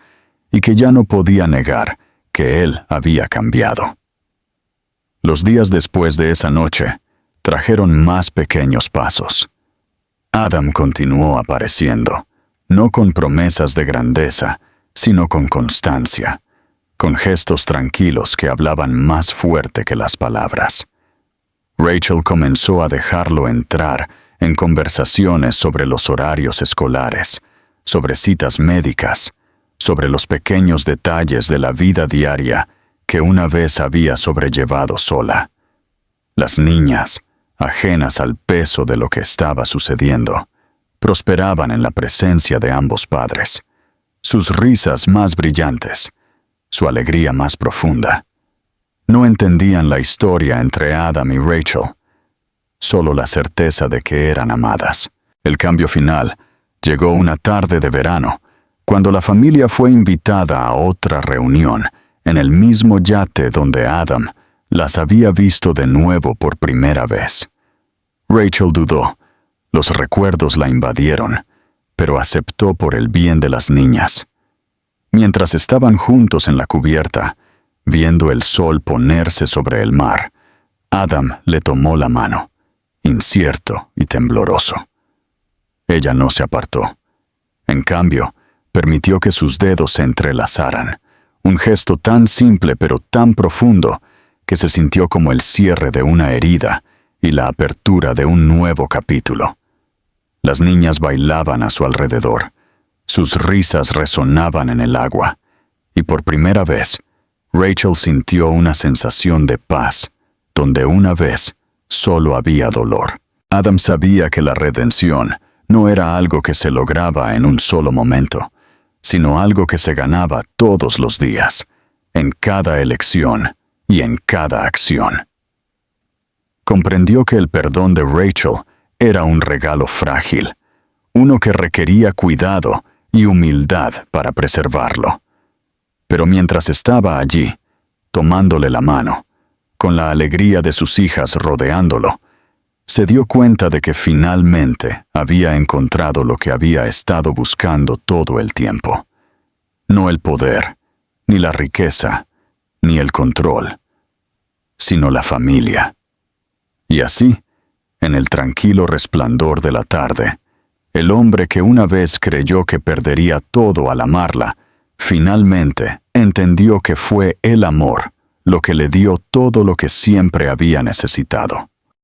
y que ya no podía negar que él había cambiado. Los días después de esa noche trajeron más pequeños pasos. Adam continuó apareciendo, no con promesas de grandeza, sino con constancia, con gestos tranquilos que hablaban más fuerte que las palabras. Rachel comenzó a dejarlo entrar en conversaciones sobre los horarios escolares, sobre citas médicas, sobre los pequeños detalles de la vida diaria que una vez había sobrellevado sola. Las niñas, ajenas al peso de lo que estaba sucediendo, prosperaban en la presencia de ambos padres, sus risas más brillantes, su alegría más profunda. No entendían la historia entre Adam y Rachel, solo la certeza de que eran amadas. El cambio final llegó una tarde de verano, cuando la familia fue invitada a otra reunión en el mismo yate donde Adam las había visto de nuevo por primera vez. Rachel dudó, los recuerdos la invadieron, pero aceptó por el bien de las niñas. Mientras estaban juntos en la cubierta, viendo el sol ponerse sobre el mar, Adam le tomó la mano, incierto y tembloroso. Ella no se apartó. En cambio, permitió que sus dedos se entrelazaran, un gesto tan simple pero tan profundo que se sintió como el cierre de una herida y la apertura de un nuevo capítulo. Las niñas bailaban a su alrededor, sus risas resonaban en el agua, y por primera vez, Rachel sintió una sensación de paz, donde una vez solo había dolor. Adam sabía que la redención no era algo que se lograba en un solo momento, sino algo que se ganaba todos los días, en cada elección y en cada acción. comprendió que el perdón de Rachel era un regalo frágil, uno que requería cuidado y humildad para preservarlo. Pero mientras estaba allí, tomándole la mano, con la alegría de sus hijas rodeándolo, se dio cuenta de que finalmente había encontrado lo que había estado buscando todo el tiempo. No el poder, ni la riqueza, ni el control, sino la familia. Y así, en el tranquilo resplandor de la tarde, el hombre que una vez creyó que perdería todo al amarla, finalmente entendió que fue el amor lo que le dio todo lo que siempre había necesitado.